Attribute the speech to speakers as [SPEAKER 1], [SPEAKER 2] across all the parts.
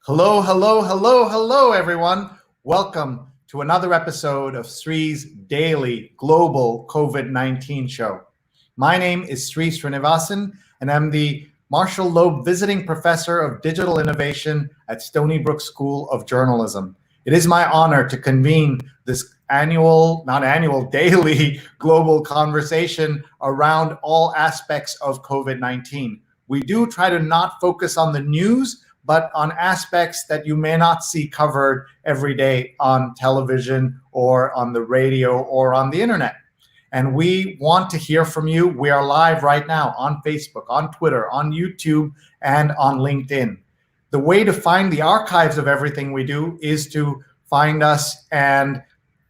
[SPEAKER 1] Hello, hello, hello, hello, everyone. Welcome to another episode of Sree's daily global COVID-19 show. My name is Sreenivasan, and I'm the Marshall Loeb Visiting Professor of Digital Innovation at Stony Brook School of Journalism. It is my honor to convene this daily global conversation around all aspects of COVID-19. We do try to not focus on the news, but on aspects that you may not see covered every day on television or on the radio or on the internet. And we want to hear from you. We are live right now on Facebook, on Twitter, on YouTube, and on LinkedIn. The way to find the archives of everything we do is to find us and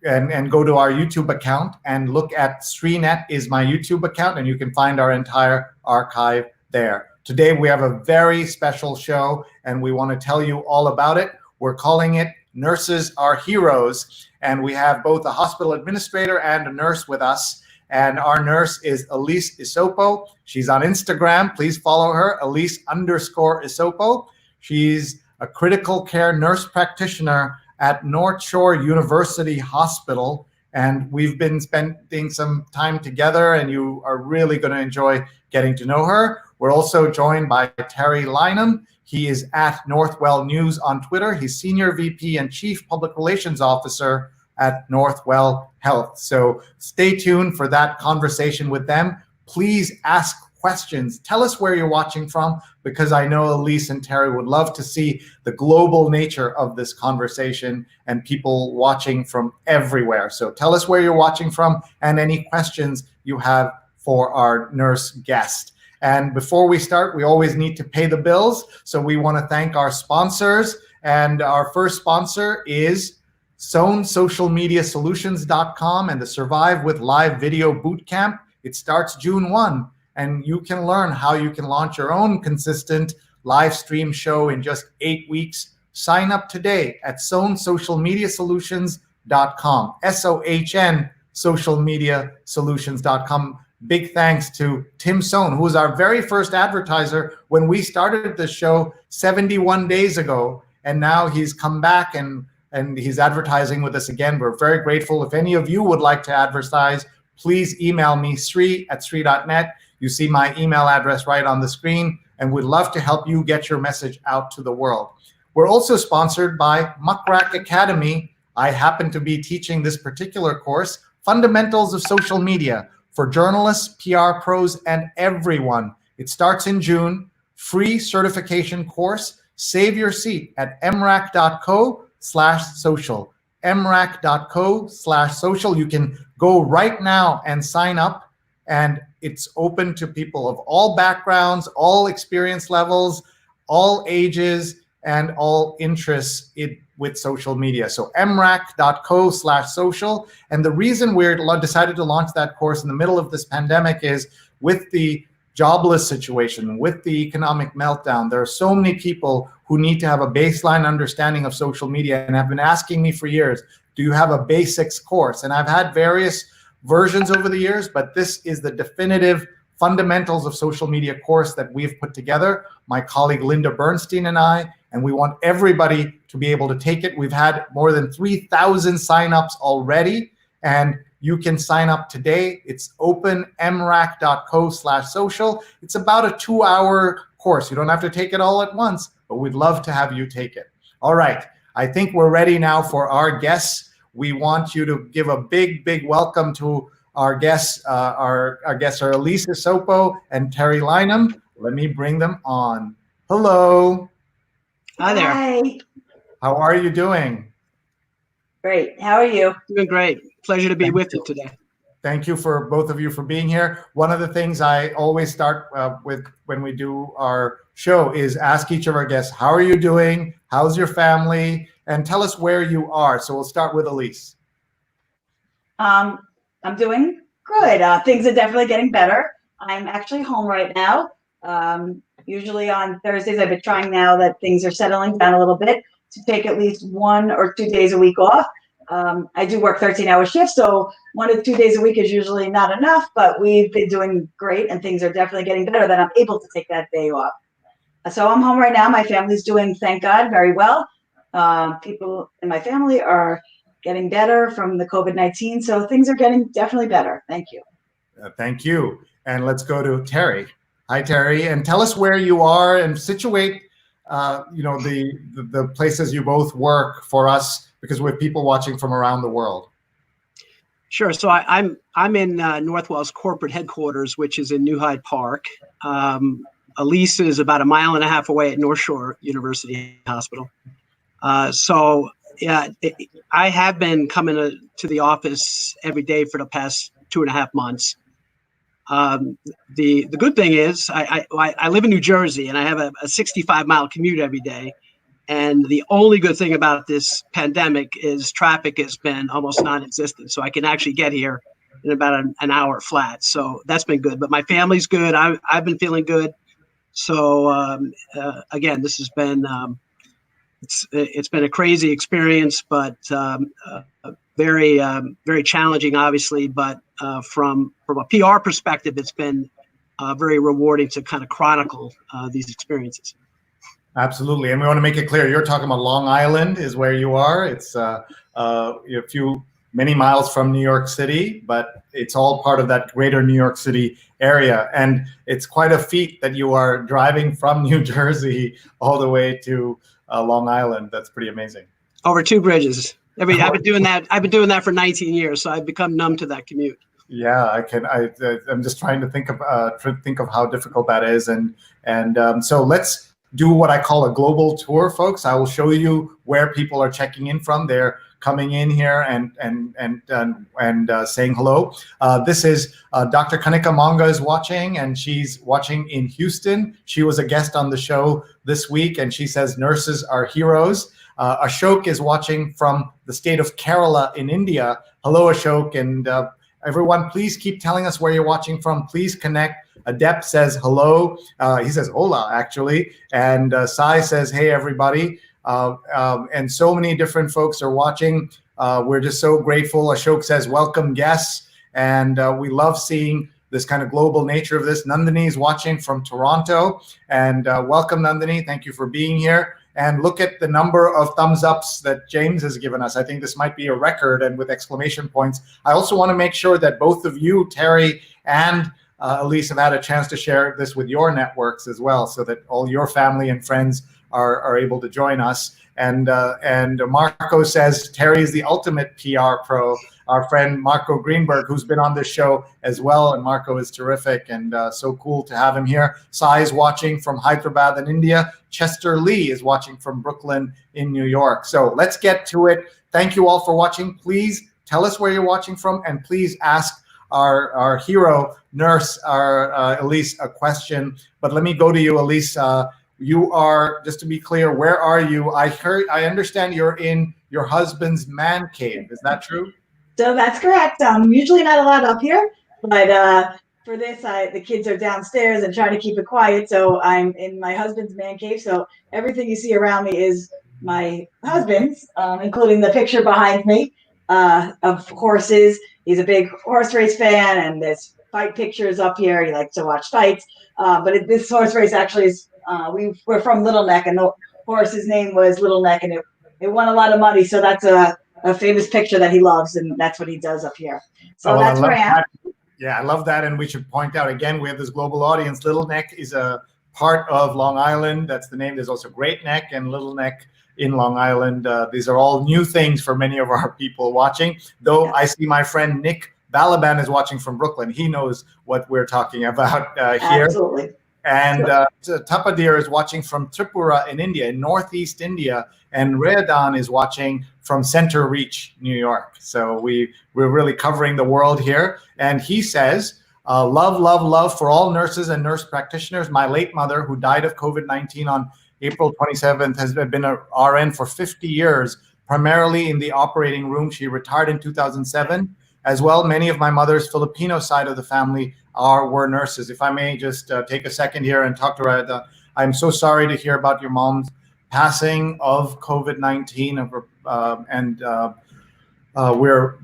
[SPEAKER 1] go to our YouTube account and look at SreeNet is my YouTube account, and you can find our entire archive there. Today we have a very special show, and we want to tell you all about it. We're calling it Nurses Are Heroes, and we have both a hospital administrator and a nurse with us. And our nurse is Elyse Isopo. She's on Instagram. Please follow her, Elyse_Isopo. She's a critical care nurse practitioner at North Shore University Hospital. And we've been spending some time together, and you are really going to enjoy getting to know her. We're also joined by Terry Lynam. He is at Northwell News on Twitter. He's Senior VP and Chief Public Relations Officer at Northwell Health. So stay tuned for that conversation with them. Please ask questions. Tell us where you're watching from, because I know Elyse and Terry would love to see the global nature of this conversation and people watching from everywhere. So tell us where you're watching from and any questions you have for our nurse guest. And before we start, we always need to pay the bills. So we want to thank our sponsors. And our first sponsor is SownSocialMediaSolutions.com and the Survive with Live Video Bootcamp. It starts June 1, and you can learn how you can launch your own consistent live stream show in just 8 weeks. Sign up today at SownSocialMediaSolutions.com, SOHN SocialMediaSolutions.com. Big thanks to Tim Sohn, who was our very first advertiser when we started the show 71 days ago. And now he's come back and he's advertising with us again. We're very grateful. If any of you would like to advertise, please email me, Sree@Sree.net. You see my email address right on the screen, and we'd love to help you get your message out to the world. We're also sponsored by Muckrack Academy. I happen to be teaching this particular course, Fundamentals of Social Media, for journalists, PR pros, and everyone. It starts in June. Free certification course. Save your seat at mrac.co/social. mrac.co/social. You can go right now and sign up, and it's open to people of all backgrounds, all experience levels, all ages, and all interests with social media. So mrac.co/social. And the reason we decided to launch that course in the middle of this pandemic is with the jobless situation, with the economic meltdown, there are so many people who need to have a baseline understanding of social media and have been asking me for years, do you have a basics course? And I've had various versions over the years, but this is the definitive Fundamentals of Social Media course that we've put together, my colleague Linda Bernstein and I, and we want everybody to be able to take it. We've had more than 3,000 signups already, and you can sign up today. It's open, mrac.co/social. It's about a 2-hour course. You don't have to take it all at once, but we'd love to have you take it. All right, I think we're ready now for our guests. We want you to give a big, big welcome to our guests. Our guests are Elyse Isopo and Terry Lynam. Let me bring them on. Hello.
[SPEAKER 2] Hi there.
[SPEAKER 3] Hi.
[SPEAKER 1] How are you doing?
[SPEAKER 3] Great. How are you?
[SPEAKER 2] Doing great. Pleasure to be with you today.
[SPEAKER 1] Thank you for both of you for being here. One of the things I always start with when we do our show is ask each of our guests, how are you doing? How's your family? And tell us where you are. So we'll start with Elyse.
[SPEAKER 3] I'm doing good. Things are definitely getting better. I'm actually home right now. Usually on Thursdays, I've been trying now that things are settling down a little bit to take at least 1 or 2 days a week off. I do work 13-hour shifts, so 1 to 2 days a week is usually not enough, but we've been doing great and things are definitely getting better that I'm able to take that day off. So I'm home right now. My family's doing, thank God, very well. People in my family are getting better from the COVID-19. So things are getting definitely better. Thank you.
[SPEAKER 1] Thank you. And let's go to Terry. Hi, Terry, and tell us where you are and situate, the places you both work for us, because we have people watching from around the world.
[SPEAKER 2] Sure. So I'm in Northwell's corporate headquarters, which is in New Hyde Park. Elyse is about 1.5 miles away at North Shore University Hospital. I have been coming to the office every day for the past 2.5 months. The good thing is I live in New Jersey and I have a 65-mile commute every day. And the only good thing about this pandemic is traffic has been almost non-existent. So I can actually get here in about an hour flat. So that's been good. But my family's good. I've been feeling good. So again, this has been it's been a crazy experience, but very challenging, obviously. But from a PR perspective, it's been very rewarding to kind of chronicle these experiences.
[SPEAKER 1] Absolutely, and we want to make it clear, you're talking about Long Island is where you are. It's many miles from New York City, but it's all part of that greater New York City area. And it's quite a feat that you are driving from New Jersey all the way to Long Island. That's pretty amazing.
[SPEAKER 2] Over 2 bridges. I've been doing that. I've been doing that for 19 years, so I've become numb to that commute.
[SPEAKER 1] Yeah, I'm just trying to think of how difficult that is, and so let's do what I call a global tour, folks. I will show you where people are checking in from. They're coming in here and saying hello. This is Dr. Kanika Manga is watching, and she's watching in Houston. She was a guest on the show this week, and she says nurses are heroes. Ashok is watching from the state of Kerala in India. Hello, Ashok, and everyone, please keep telling us where you're watching from. Please connect. Adept says hello. He says hola, actually. And Sai says, hey, everybody. And so many different folks are watching. We're just so grateful. Ashok says, welcome guests. And we love seeing this kind of global nature of this. Nandini is watching from Toronto. And welcome, Nandini. Thank you for being here. And look at the number of thumbs ups that James has given us. I think this might be a record, and with exclamation points. I also want to make sure that both of you, Terry and Elyse, have had a chance to share this with your networks as well, so that all your family and friends are able to join us. And Marco says Terry is the ultimate PR pro. Our friend Marco Greenberg, who's been on this show as well, and Marco is terrific, and so cool to have him here. Sai is watching from Hyderabad in India. Chester Lee is watching from Brooklyn in New York. So let's get to it. Thank you all for watching. Please tell us where you're watching from, and please ask our hero nurse, our Elyse, a question. But let me go to you, Elyse. You are, just to be clear, where are you? I understand you're in your husband's man cave. Is that true?
[SPEAKER 3] So that's correct. Usually not allowed up here, but for this, the kids are downstairs and trying to keep it quiet. So I'm in my husband's man cave. So everything you see around me is my husband's, including the picture behind me of horses. He's a big horse race fan, and there's fight pictures up here. He likes to watch fights. But this horse race actually is, we're from Little Neck, and the horse's name was Little Neck, and it won a lot of money. So that's a famous picture that he loves, and that's what he does up here. So that's where I am.
[SPEAKER 1] Yeah, I love that. And we should point out again, we have this global audience. Little Neck is a part of Long Island. That's the name. There's also Great Neck and Little Neck in Long Island. These are all new things for many of our people watching, though. Yeah. I see my friend Nick Balaban is watching from Brooklyn. He knows what we're talking about here.
[SPEAKER 3] Absolutely.
[SPEAKER 1] And Tapadir is watching from Tripura in India, in Northeast India. And Redan is watching from Center Reach, New York. So we're really covering the world here. And he says, love, love, love for all nurses and nurse practitioners. My late mother, who died of COVID-19 on April 27th, has been an RN for 50 years, primarily in the operating room. She retired in 2007. As well, many of my mother's Filipino side of the family were nurses. If I may just take a second here and talk to her. I'm so sorry to hear about your mom's passing of COVID-19, we're,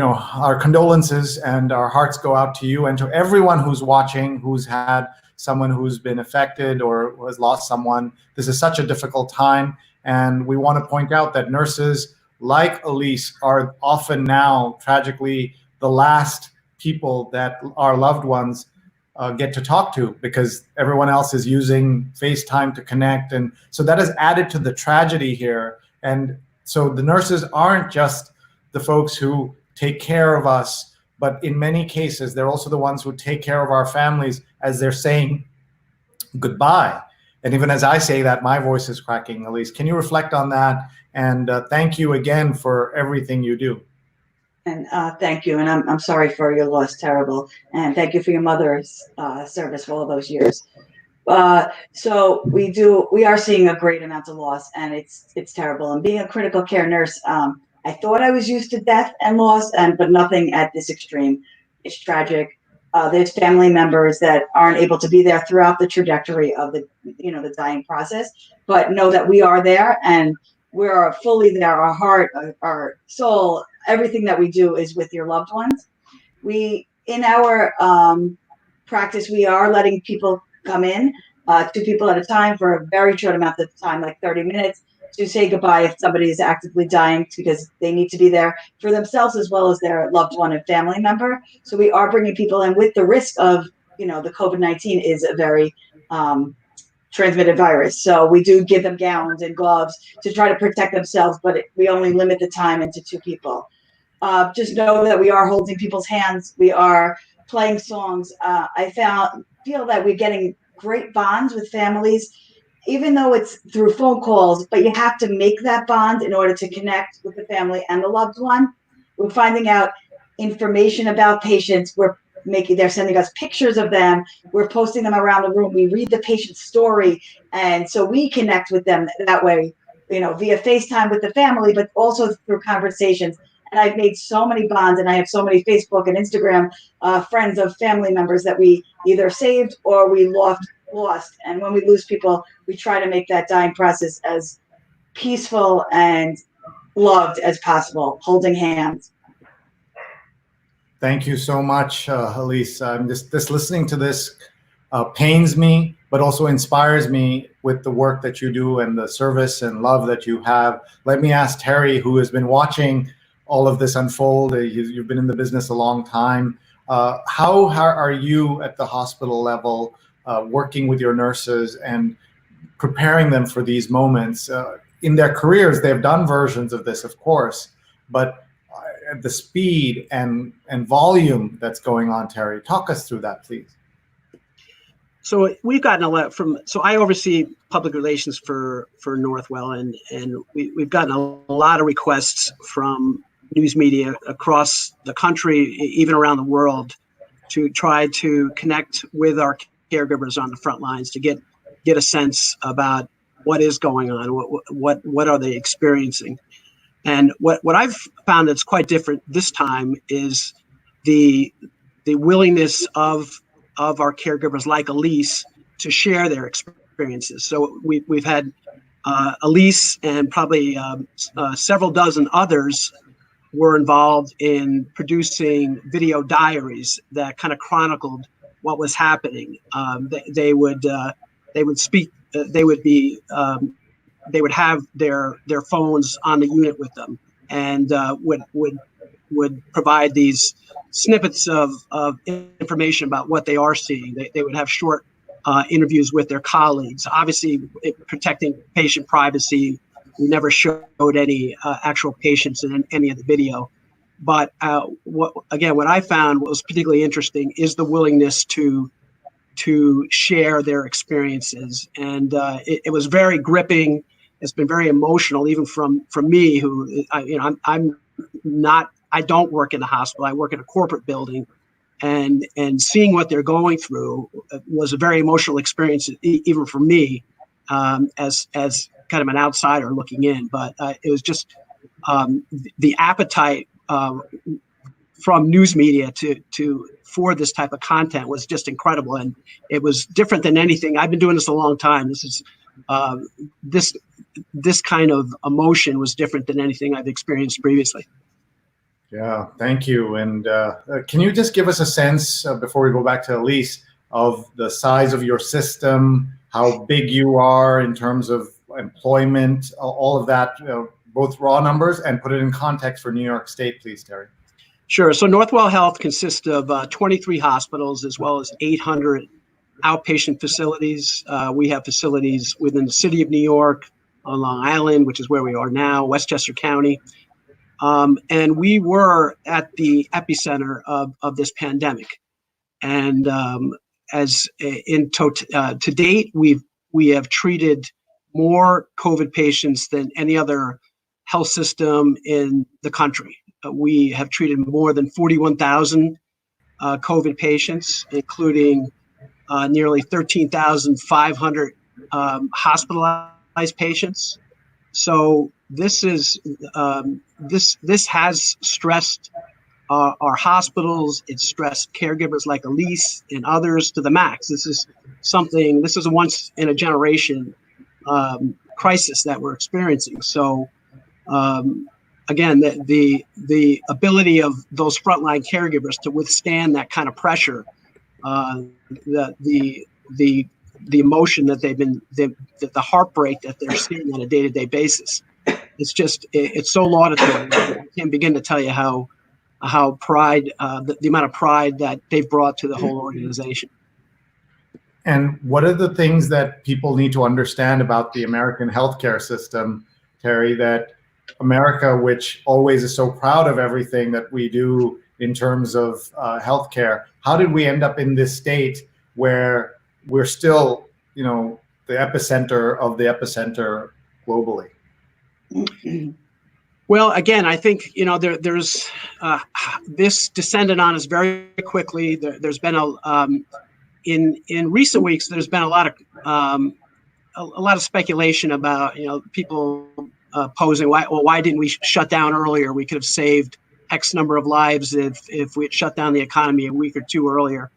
[SPEAKER 1] our condolences and our hearts go out to you and to everyone who's watching, who's had someone who's been affected or has lost someone. This is such a difficult time, and we want to point out that nurses like Elyse are often now, tragically, the last people that our loved ones get to talk to, because everyone else is using FaceTime to connect. And so that has added to the tragedy here. And so the nurses aren't just the folks who take care of us, but in many cases, they're also the ones who take care of our families as they're saying goodbye. And even as I say that, my voice is cracking. Elyse, can you reflect on that? And thank you again for everything you do. And
[SPEAKER 3] thank you. And I'm sorry for your loss. Terrible. And thank you for your mother's service for all those years. So we are seeing a great amount of loss, and it's terrible. And being a critical care nurse, I thought I was used to death and loss, but nothing at this extreme. It's tragic. There's family members that aren't able to be there throughout the trajectory of the dying process, but know that we are there and we're fully there. Our heart, our soul, everything that we do is with your loved ones. In our practice, we are letting people come in, 2 people at a time for a very short amount of time, like 30 minutes, to say goodbye if somebody is actively dying, because they need to be there for themselves as well as their loved one and family member. So we are bringing people in with the risk of, the COVID-19 is a very transmitted virus. So we do give them gowns and gloves to try to protect themselves, but we only limit the time into 2 people. Just know that we are holding people's hands. We are playing songs. I feel that we're getting great bonds with families, even though it's through phone calls, but you have to make that bond in order to connect with the family and the loved one. We're finding out information about patients. They're sending us pictures of them. We're posting them around the room. We read the patient's story. And so we connect with them that way, via FaceTime with the family, but also through conversations. And I've made so many bonds, and I have so many Facebook and Instagram friends of family members that we either saved or we lost. And when we lose people, we try to make that dying process as peaceful and loved as possible, holding hands.
[SPEAKER 1] Thank you so much, Elyse. I'm just listening to this pains me, but also inspires me with the work that you do and the service and love that you have. Let me ask Terry, who has been watching all of this unfold. You've been in the business a long time. How are you at the hospital level working with your nurses and preparing them for these moments? In their careers, they've done versions of this, of course, but the speed and volume that's going on, Terry, talk us through that, please.
[SPEAKER 2] So we've gotten a lot so I oversee public relations for Northwell, and we've gotten a lot of requests from news media across the country, even around the world, to try to connect with our caregivers on the front lines to get a sense about what is going on, what are they experiencing. And what I've found that's quite different this time is the willingness of our caregivers like Elyse to share their experiences. So we've had Elyse and probably several dozen others were involved in producing video diaries that kind of chronicled what was happening. They would speak. They would have their phones on the unit with them, and would provide these snippets of information about what they are seeing. They would have short interviews with their colleagues, obviously protecting patient privacy. We never showed any actual patients in any of the video. But what I found was particularly interesting is the willingness to share their experiences. And it was very gripping. It's been very emotional, even from me, who, I don't work in the hospital. I work in a corporate building. And seeing what they're going through was a very emotional experience, even for me, as kind of an outsider looking in. But it was just the appetite from news media for this type of content was just incredible, and it was different than anything. I've been doing this a long time. This is this kind of emotion was different than anything I've experienced previously. Yeah,
[SPEAKER 1] thank you. And can you just give us a sense before we go back to Elyse of the size of your system, how big you are in terms of employment, all of that, both raw numbers, and put it in context for New York State, please, Terry.
[SPEAKER 2] Sure. So Northwell Health consists of 23 hospitals as well as 800 outpatient facilities. We have facilities within the city of New York, on Long Island, which is where we are now, Westchester County. And we were at the epicenter of this pandemic. And to date, we have treated more COVID patients than any other health system in the country. We have treated more than 41,000 COVID patients, including nearly 13,500 hospitalized patients. So this is this has stressed our hospitals. It's stressed caregivers like Elyse and others to the max. This is a once in a generation crisis that we're experiencing. So again, the ability of those frontline caregivers to withstand that kind of pressure, the emotion that the heartbreak that they're seeing on a day-to-day basis, it's so laudatory. I can't begin to tell you how pride, the amount of pride that they've brought to the whole organization.
[SPEAKER 1] And what are the things that people need to understand about the American healthcare system, Terry, that America, which always is so proud of everything that we do in terms of healthcare, how did we end up in this state where we're still, the epicenter of the epicenter globally?
[SPEAKER 2] Well, again, I think there's this descended on us very quickly. There's been in recent weeks. There's been a lot of speculation about people posing why didn't we shut down earlier? We could have saved X number of lives if we had shut down the economy a week or two earlier.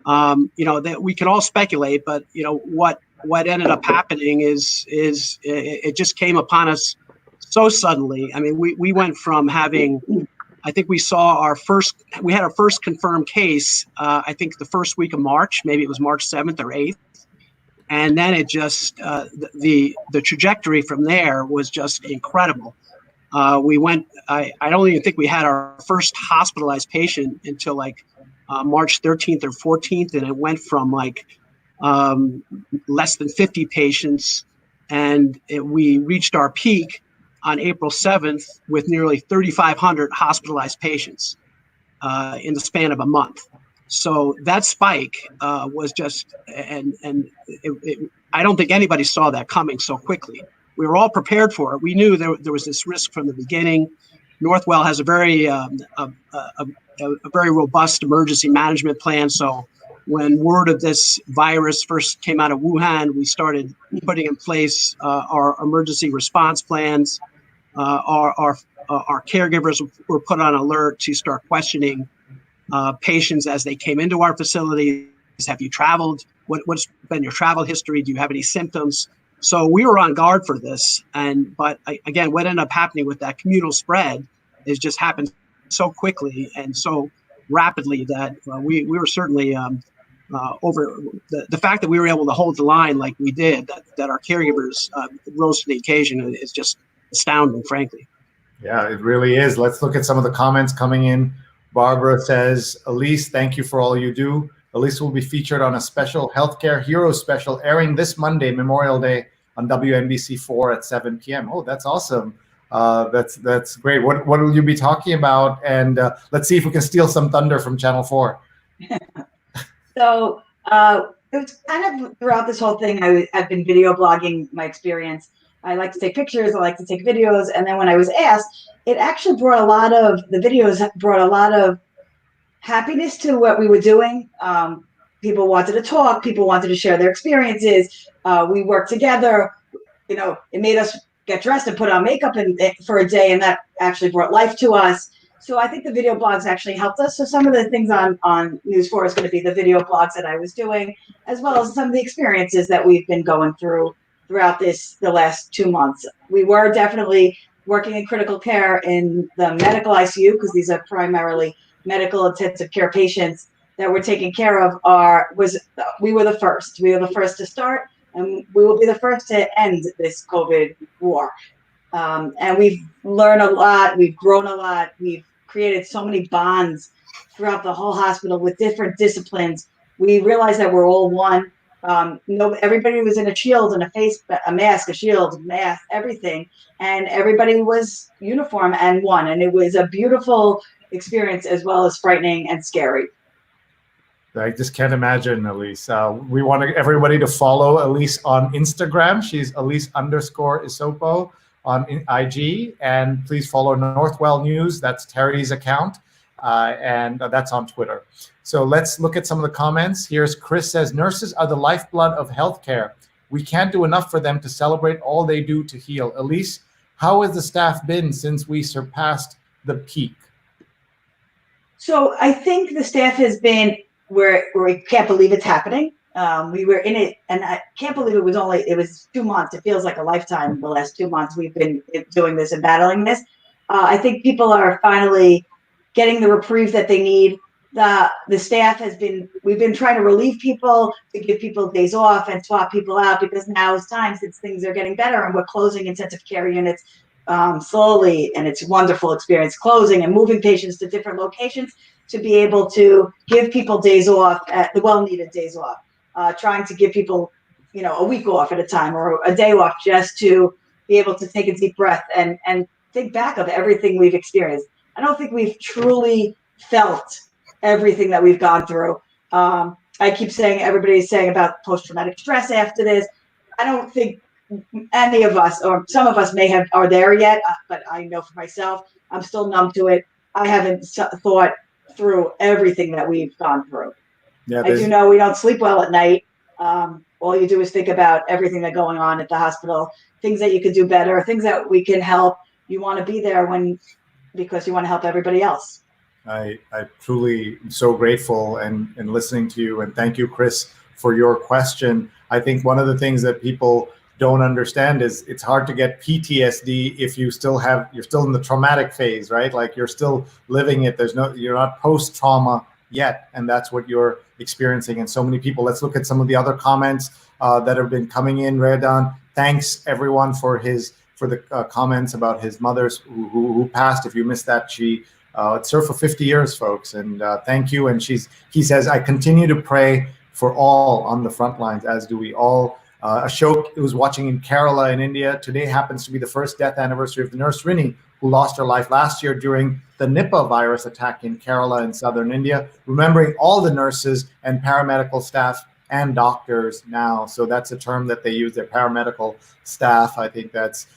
[SPEAKER 2] That we can all speculate, but what ended up happening is it just came upon us so suddenly. I mean, we went from having, I think we had our first confirmed case, I think the first week of March, maybe it was March 7th or 8th. And then it just, the trajectory from there was just incredible. I don't even think we had our first hospitalized patient until March 13th or 14th. And it went from less than 50 patients. And we reached our peak on April 7th with nearly 3,500 hospitalized patients in the span of a month. So that spike was just, and I don't think anybody saw that coming so quickly. We were all prepared for it. We knew there was this risk from the beginning. Northwell has a very robust emergency management plan. So when word of this virus first came out of Wuhan, we started putting in place our emergency response plans. Our caregivers were put on alert to start questioning patients as they came into our facilities. Have you traveled? What's been your travel history? Do you have any symptoms? So we were on guard for this. But again, what ended up happening with that communal spread is just happened so quickly and so rapidly that we were certainly over the fact that we were able to hold the line like we did, that our caregivers rose to the occasion is just astounding, frankly.
[SPEAKER 1] Yeah, it really is. Let's look at some of the comments coming in. Barbara says, Elyse, thank you for all you do. Elyse will be featured on a special Healthcare Heroes special airing this Monday, Memorial Day, on WNBC4 at 7 p.m. Oh, that's awesome. That's great. What will you be talking about? And let's see if we can steal some thunder from Channel 4.
[SPEAKER 3] So it was kind of throughout this whole thing, I've been video blogging my experience. I like to take pictures, I like to take videos. And then when I was asked, the videos brought a lot of happiness to what we were doing. People wanted to talk, people wanted to share their experiences. We worked together. It made us get dressed and put on makeup for a day, and that actually brought life to us. So I think the video blogs actually helped us. So some of the things on News 4 is going to be the video blogs that I was doing, as well as some of the experiences that we've been going throughout the last 2 months. We were definitely working in critical care in the medical ICU, because these are primarily medical intensive care patients that we're taking care of we were the first. We were the first to start, and we will be the first to end this COVID war. And we've learned a lot. We've grown a lot. We've created so many bonds throughout the whole hospital with different disciplines. We realized that we're all one. Everybody was in a shield and a mask, a shield, mask, everything. And everybody was uniform and one. And it was a beautiful experience as well as frightening and scary.
[SPEAKER 1] I just can't imagine, Elyse. We want everybody to follow Elyse on Instagram. She's Elyse_Isopo on IG. And please follow Northwell News. That's Terry's account. And that's on Twitter. So let's look at some of the comments. Here's Chris says, nurses are the lifeblood of healthcare. We can't do enough for them to celebrate all they do to heal. Elyse, how has the staff been since we surpassed the peak?
[SPEAKER 3] So I think the staff has been where we can't believe it's happening. We were in it, and I can't believe it was 2 months. It feels like a lifetime. The last 2 months we've been doing this and battling this. I think people are finally getting the reprieve that they need. The staff we've been trying to relieve people, to give people days off and swap people out, because now is time, since things are getting better and we're closing intensive care units slowly, and it's a wonderful experience closing and moving patients to different locations to be able to give people days off, the well-needed days off, trying to give people, a week off at a time or a day off, just to be able to take a deep breath and think back of everything we've experienced. I don't think we've truly felt everything that we've gone through. I keep saying, everybody's saying about post-traumatic stress after this. I don't think any of us, or some of us are there yet, but I know for myself, I'm still numb to it. I haven't thought through everything that we've gone through. Yeah, I do know we don't sleep well at night. All you do is think about everything that's going on at the hospital, things that you could do better, things that we can help. You want to be there because you want to help everybody else. I truly am so grateful and listening to you, and thank you, Chris, for your question. I think one of the things that people don't understand is it's hard to get PTSD if you're still in the traumatic phase, right? Like you're still living it. You're not post-trauma yet, and that's what you're experiencing. And so many people. Let's look at some of the other comments that have been coming in. Redan, thanks everyone for the comments about his mother's who passed. If you missed that, she served for 50 years, folks, and thank you. And he says, I continue to pray for all on the front lines, as do we all. Ashok was watching in Kerala in India. Today happens to be the first death anniversary of the nurse Sree, who lost her life last year during the Nipah virus attack in Kerala in southern India. Remembering all the nurses and paramedical staff and doctors now. So that's a term that they use, their paramedical staff. I think that's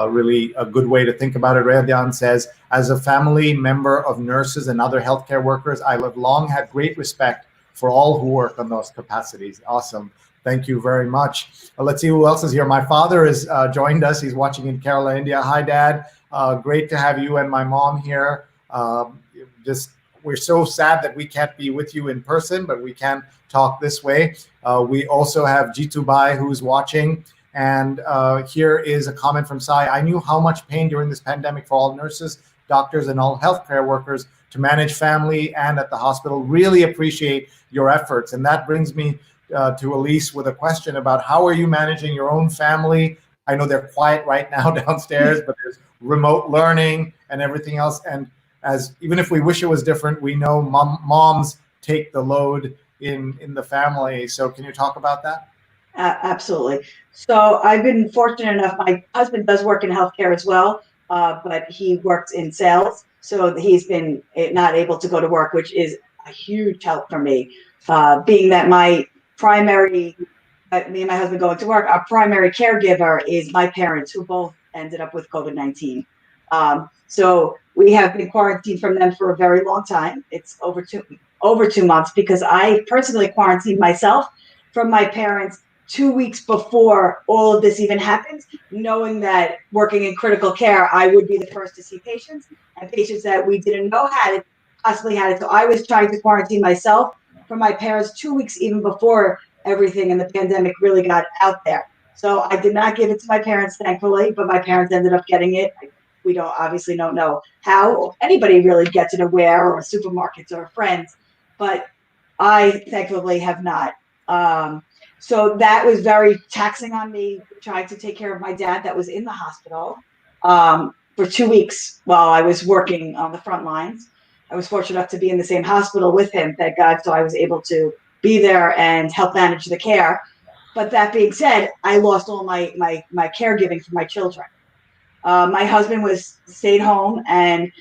[SPEAKER 3] really a good way to think about it. Redan says, as a family member of nurses and other healthcare workers, I have long had great respect for all who work on those capacities. Awesome. Thank you very much. Let's see who else is here. My father has joined us. He's watching in Kerala, India. Hi, Dad. Great to have you and my mom here. We're so sad that we can't be with you in person, but we can talk this way. We also have Jitu Bai, who's watching. And here is a comment from Sai. I knew how much pain during this pandemic for all nurses, doctors, and all healthcare workers to manage family and at the hospital. Really appreciate your efforts. And that brings me to Elyse with a question about how are you managing your own family? I know they're quiet right now downstairs, but there's remote learning and everything else. And even if we wish it was different, we know moms take the load in the family. So can you talk about that? Absolutely. So I've been fortunate enough. My husband does work in healthcare as well, but he works in sales. So he's been not able to go to work, which is a huge help for me. Being that me and my husband going to work, our primary caregiver is my parents, who both ended up with COVID-19. So we have been quarantined from them for a very long time. It's over 2 months, because I personally quarantined myself from my parents 2 weeks before all of this even happened, knowing that working in critical care, I would be the first to see patients, and patients that we didn't know possibly had it. So I was trying to quarantine myself from my parents 2 weeks even before everything in the pandemic really got out there. So I did not give it to my parents, thankfully, but my parents ended up getting it. We obviously don't know how anybody really gets it, or where, or supermarkets or friends. But I thankfully have not. So that was very taxing on me, trying to take care of my dad that was in the hospital for 2 weeks while I was working on the front lines. I was fortunate enough to be in the same hospital with him, thank God, so I was able to be there and help manage the care. But that being said, I lost all my caregiving for my children. My husband stayed home and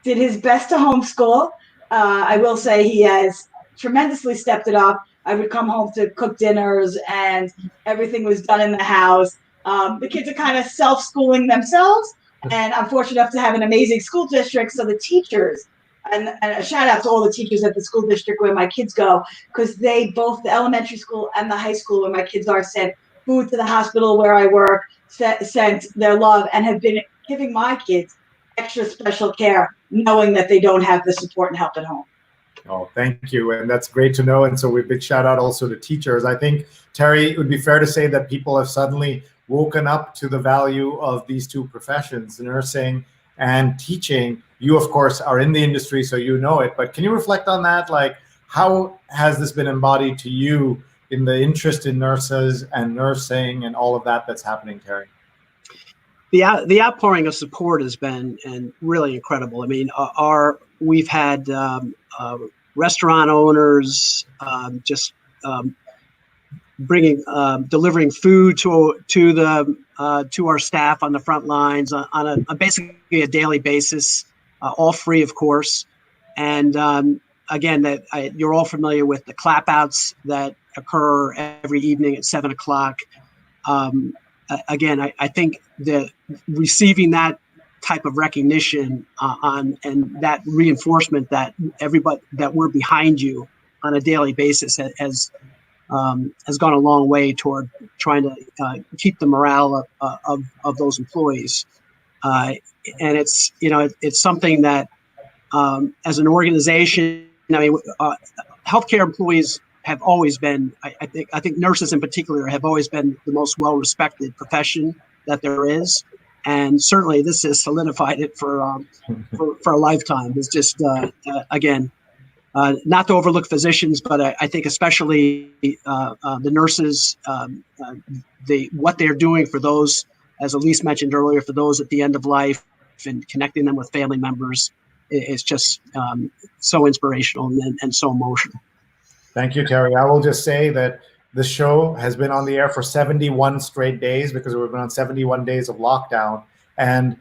[SPEAKER 3] did his best to homeschool. I will say he has tremendously stepped it up. I would come home to cook dinners and everything was done in the house. The kids are kind of self-schooling themselves, and I'm fortunate enough to have an amazing school district. So the teachers, and a shout out to all the teachers at the school district where my kids go, because they, both the elementary school and the high school where my kids are, sent food to the hospital where I work, sent their love, and have been giving my kids extra special care, knowing that they don't have the support and help at home.
[SPEAKER 1] Oh, thank you. And that's great to know. And so a big shout out also to teachers. I think, Terry, it would be fair to say that people have suddenly woken up to the value of these two professions, nursing and teaching. You, of course, are in the industry, so you know it. But can you reflect on that? Like, how has this been embodied to you in the interest in nurses and nursing and all of that that's happening, Terry?
[SPEAKER 2] The outpouring of support has been really incredible. I mean, we've had restaurant owners just delivering food to our staff on the front lines on basically a daily basis, all free, of course. And again, you're all familiar with the clap outs that occur every evening at 7 o'clock. Again, I think that receiving that type of recognition and that reinforcement that everybody, that we're behind you on a daily basis has gone a long way toward trying to keep the morale of those employees. And it's something that as an organization, I mean, healthcare employees have always been, I think nurses in particular have always been the most well-respected profession that there is. And certainly this has solidified it for a lifetime. It's just, again, not to overlook physicians, but I think especially the nurses, what they're doing for those, as Elyse mentioned earlier, for those at the end of life and connecting them with family members is just so inspirational and so emotional.
[SPEAKER 1] Thank you, Terry. I will just say that the show has been on the air for 71 straight days because we've been on 71 days of lockdown. And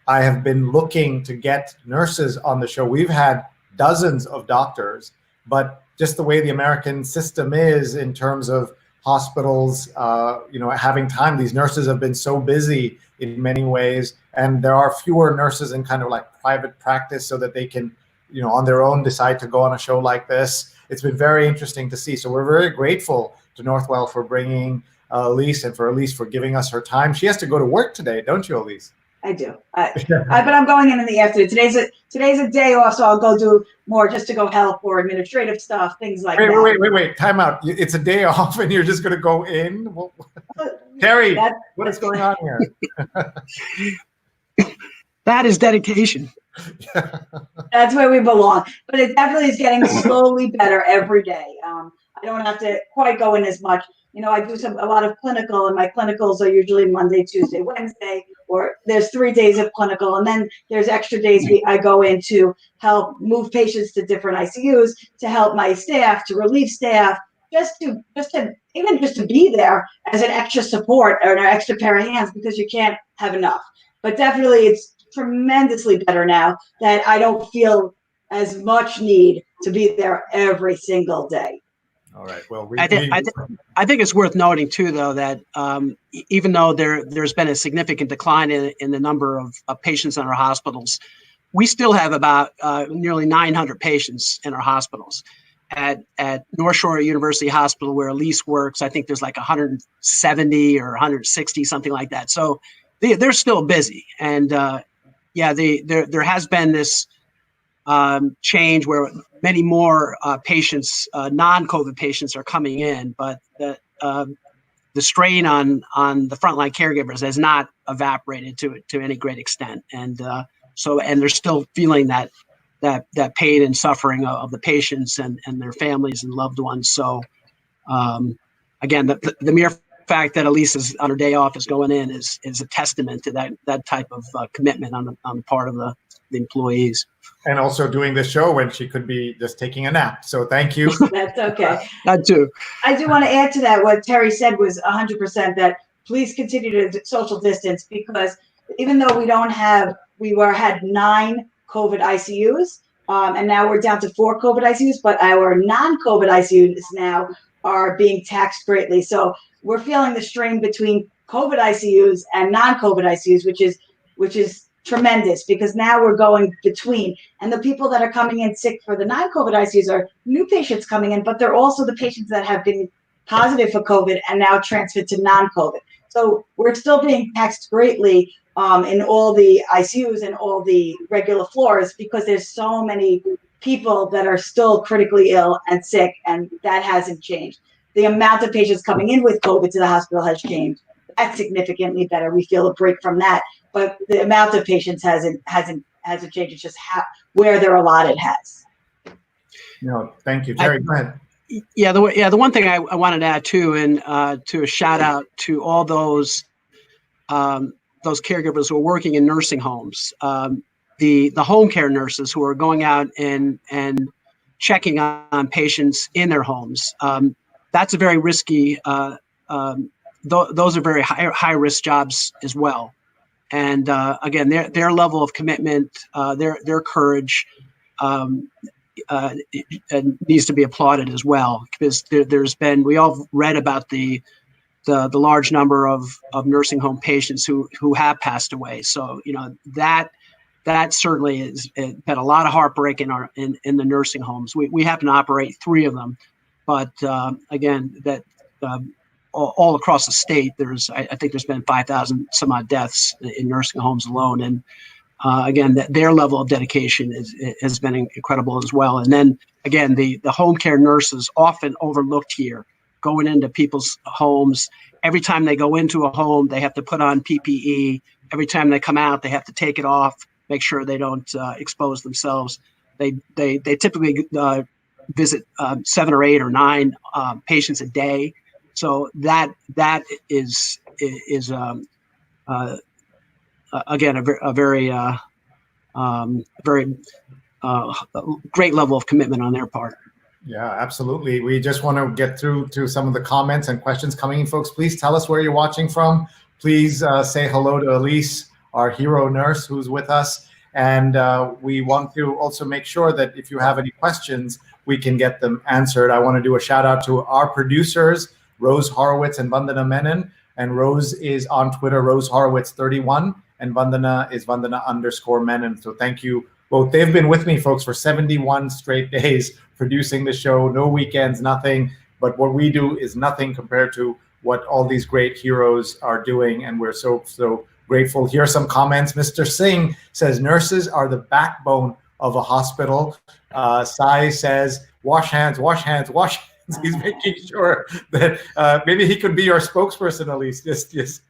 [SPEAKER 1] I have been looking to get nurses on the show. We've had dozens of doctors, but just the way the American system is in terms of hospitals, having time, these nurses have been so busy in many ways. And there are fewer nurses in kind of like private practice so that they can, on their own decide to go on a show like this. It's been very interesting to see. So we're very grateful to Northwell for bringing Elyse, and for Elyse for giving us her time. She has to go to work today, don't you, Elyse?
[SPEAKER 3] I do. But I'm going in the afternoon. Today's a day off, so I'll go do more just to go help or administrative stuff, things like that.
[SPEAKER 1] Wait. Time out. It's a day off and you're just going to go in? Terry, what is going on here?
[SPEAKER 2] That is dedication.
[SPEAKER 3] That's where we belong. But it definitely is getting slowly better every day. I don't have to quite go in as much. I do a lot of clinical, and my clinicals are usually Monday, Tuesday, Wednesday, or there's 3 days of clinical, and then there's extra days I go in to help move patients to different ICUs, to help my staff, to relieve staff, just to be there as an extra support or an extra pair of hands, because you can't have enough. But definitely it's tremendously better now that I don't feel as much need to be there every single day.
[SPEAKER 1] All right. Well,
[SPEAKER 2] I think it's worth noting too, though, that even though there's been a significant decline in the number of patients in our hospitals, we still have about nearly 900 patients in our hospitals. At North Shore University Hospital, where Elyse works, I think there's like 170 or 160, something like that. So they're still busy, and there has been this change where many more patients, non-COVID patients, are coming in, but the strain on the frontline caregivers has not evaporated to any great extent, and they're still feeling that that pain and suffering of the patients and their families and loved ones. So again, the mere fact that Elyse is on her day off is going in is a testament to that type of commitment on the part of the employees.
[SPEAKER 1] And also doing the show when she could be just taking a nap. So thank you.
[SPEAKER 3] That's okay.
[SPEAKER 2] That too.
[SPEAKER 3] I do want to add to that. What Terry said was 100% that please continue to social distance, because even though we had 9 COVID ICUs, and now we're down to 4 COVID ICUs, but our non-COVID ICUs now are being taxed greatly. So we're feeling the strain between COVID ICUs and non-COVID ICUs, which is tremendous, because now we're going between, and the people that are coming in sick for the non-COVID ICUs are new patients coming in, but they're also the patients that have been positive for COVID and now transferred to non-COVID. So we're still being taxed greatly in all the ICUs and all the regular floors, because there's so many people that are still critically ill and sick, and that hasn't changed. The amount of patients coming in with COVID to the hospital has changed. That's significantly better. We feel a break from that, but the amount of patients hasn't changed. It's just where they're allotted has.
[SPEAKER 1] No, thank you, Terry. Go ahead.
[SPEAKER 2] Yeah, the one thing I wanted to add too, and to a shout out to all those caregivers who are working in nursing homes, the home care nurses who are going out and checking on patients in their homes. That's a very risky. Those are very high risk jobs as well. And again, their level of commitment, their courage needs to be applauded as well, because we all read about the large number of nursing home patients who have passed away. So that certainly has been a lot of heartbreak in the nursing homes. We happen to operate 3 of them, but again, that all across the state, I think there's been 5,000 some odd deaths in nursing homes alone. And again, their level of dedication has been incredible as well. And then again, the home care nurses, often overlooked here, going into people's homes. Every time they go into a home, they have to put on PPE. Every time they come out, they have to take it off, make sure they don't expose themselves. They typically visit 7 or 8 or 9 patients a day. So that is again a very great level of commitment on their part.
[SPEAKER 1] Yeah, absolutely. We just want to get through to some of the comments and questions coming in, folks. Please tell us where you're watching from. Please say hello to Elyse, our hero nurse who's with us. And we want to also make sure that if you have any questions, we can get them answered. I want to do a shout out to our producers, Rose Horowitz and Vandana Menon. And Rose is on Twitter, Rose Horowitz 31, and Vandana is Vandana_Menon. So thank you both. They've been with me, folks, for 71 straight days producing the show. No weekends, nothing. But what we do is nothing compared to what all these great heroes are doing. And we're so grateful. Here are some comments. Mr. Singh says, nurses are the backbone of a hospital. Sai says, wash hands, wash hands, wash hands. He's making sure that maybe he could be your spokesperson, Elyse, just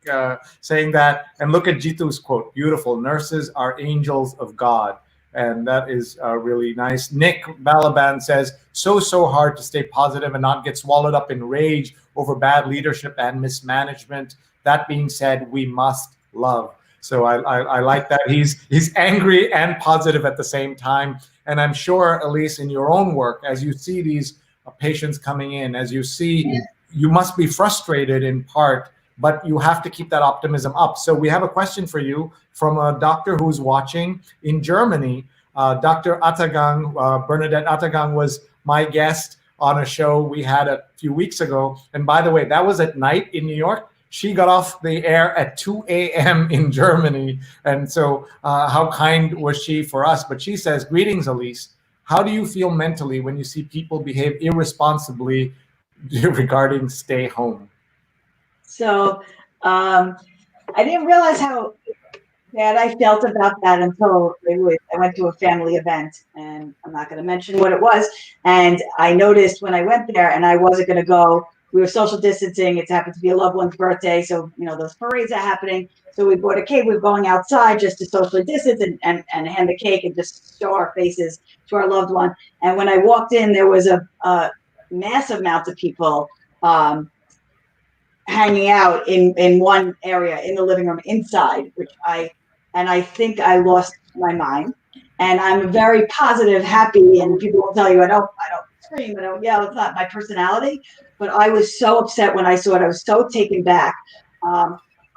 [SPEAKER 1] saying that. And look at Jitu's quote, beautiful, nurses are angels of God. And that is really nice. Nick Balaban says, so hard to stay positive and not get swallowed up in rage over bad leadership and mismanagement. That being said, we must love. So I like that. He's angry and positive at the same time. And I'm sure, Elyse, in your own work, as you see these patients coming in, as you see, you must be frustrated in part, but you have to keep that optimism up. So we have a question for you from a doctor who's watching in Germany. Dr. Atagang, Bernadette Atagang was my guest on a show we had a few weeks ago. And by the way, that was at night in New York. She got off the air at 2 a.m. in Germany. And so how kind was she for us? But she says, greetings, Elyse. How do you feel mentally when you see people behave irresponsibly regarding stay home?
[SPEAKER 3] So I didn't realize how bad I felt about that until I went to a family event, and I'm not going to mention what it was. And I noticed when I went there, and I wasn't going to go we were social distancing. It happened to be a loved one's birthday. So, those parades are happening. So we bought a cake. We were going outside just to socially distance and hand the cake and just show our faces to our loved one. And when I walked in, there was a massive amount of people hanging out in one area in the living room inside, and I think I lost my mind. And I'm very positive, happy, and people will tell you I don't scream, I don't yell. It's not my personality. But I was so upset when I saw it. I was so taken back.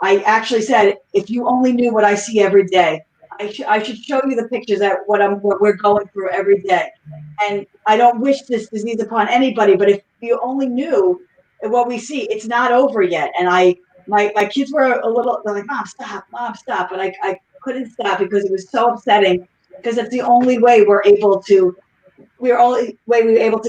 [SPEAKER 3] I actually said, if you only knew what I see every day, I should show you the pictures at what we're going through every day. And I don't wish this disease upon anybody, but if you only knew what we see, it's not over yet. And my kids were they're like, Mom, stop. But I couldn't stop because it was so upsetting, because it's the only way we were able to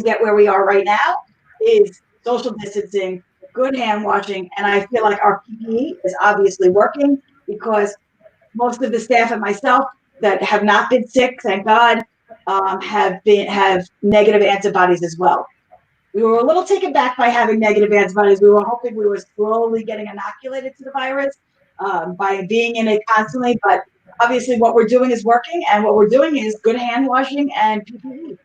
[SPEAKER 3] get where we are right now is social distancing, good hand washing. And I feel like our PPE is obviously working, because most of the staff and myself that have not been sick, thank God, have negative antibodies as well. We were a little taken back by having negative antibodies. We were hoping we were slowly getting inoculated to the virus by being in it constantly. But obviously what we're doing is working, and what we're doing is good hand washing and PPE.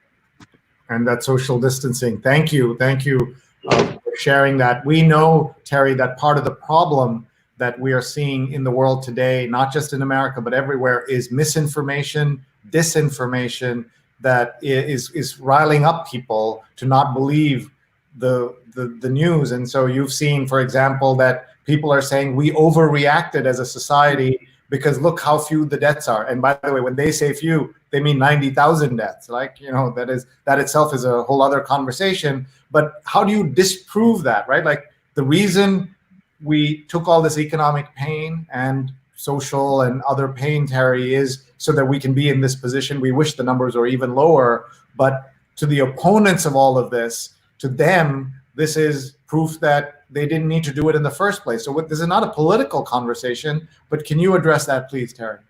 [SPEAKER 1] And that social distancing. Thank you for sharing that. We know, Terry, that part of the problem that we are seeing in the world today, not just in America, but everywhere, is misinformation, disinformation, that is riling up people to not believe the news. And so you've seen, for example, that people are saying we overreacted as a society because look how few the deaths are. And by the way, when they say few, they mean 90,000 deaths. Like, that itself is a whole other conversation. But how do you disprove that, right? Like, the reason we took all this economic pain and social and other pain, Terry, is so that we can be in this position. We wish the numbers were even lower, but to the opponents of all of this, to them, this is proof that they didn't need to do it in the first place. So this is not a political conversation, but can you address that, please, Terry?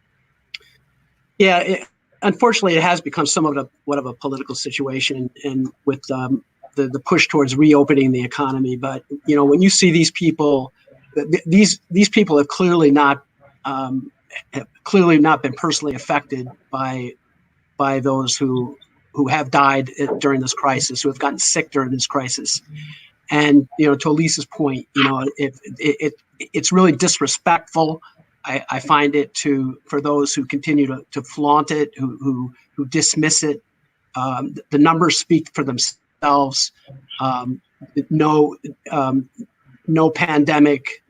[SPEAKER 2] Yeah, unfortunately, it has become somewhat of a political situation, and with the push towards reopening the economy. But when you see these people, these people have clearly not been personally affected by those who have died during this crisis, who have gotten sick during this crisis. And to Elyse's point, it's really disrespectful. I find it for those who continue to flaunt it, who dismiss it. The numbers speak for themselves. No pandemic,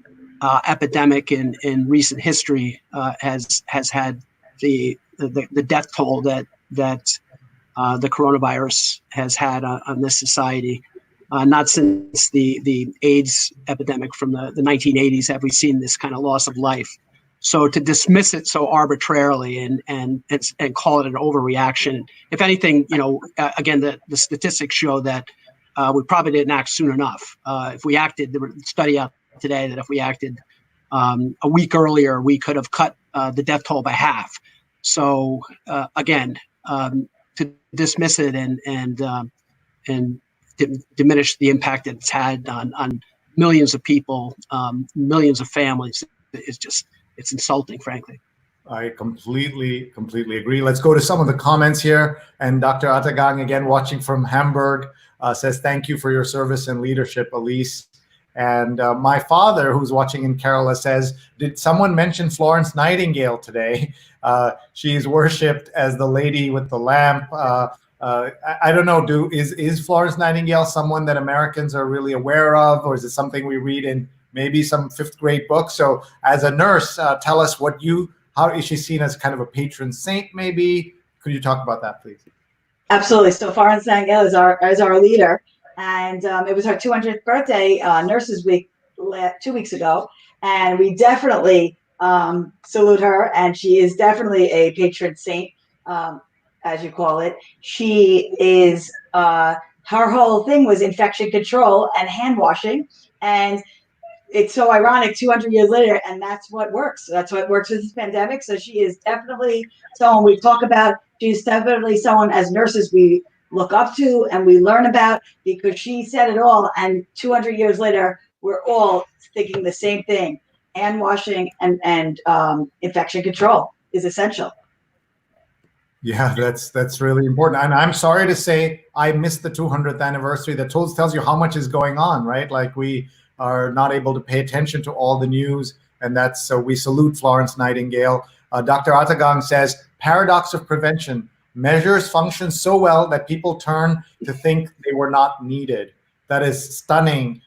[SPEAKER 2] epidemic in recent history has had the death toll that the coronavirus has had on this society. Not since the AIDS epidemic from the 1980s have we seen this kind of loss of life. So to dismiss it so arbitrarily and call it an overreaction, if anything, again, the statistics show that we probably didn't act soon enough. If we acted, there was a study out today that if we acted a week earlier, we could have cut the death toll by half. So again, to dismiss it and diminish the impact that it's had on millions of people, millions of families, it's insulting, frankly.
[SPEAKER 1] I completely agree. Let's go to some of the comments here. And Dr. Atagang, again, watching from Hamburg, says, thank you for your service and leadership, Elyse. And my father, who's watching in Kerala, says, did someone mention Florence Nightingale today? She's worshipped as the lady with the lamp. I don't know, is Florence Nightingale someone that Americans are really aware of, or is it something we read in maybe some fifth grade book? So as a nurse, tell us how is she seen as kind of a patron saint, maybe? Could you talk about that, please?
[SPEAKER 3] Absolutely. So Florence Nightingale is our leader, and it was her 200th birthday, Nurses Week, 2 weeks ago, and we definitely salute her, and she is definitely a patron saint, as you call it. She is, her whole thing was infection control and hand washing, and it's so ironic 200 years later, and that's what works. That's what works with this pandemic. So she is definitely someone we talk about. She's definitely someone, as nurses, we look up to and we learn about, because she said it all. And 200 years later, we're all thinking the same thing. Hand washing and infection control is essential.
[SPEAKER 1] Yeah, that's really important. And I'm sorry to say I missed the 200th anniversary. That tells you how much is going on, right? Like, we are not able to pay attention to all the news, and that's so we salute Florence Nightingale. Dr. Atagang says, paradox of prevention. Measures function so well that people turn to think they were not needed. That is stunning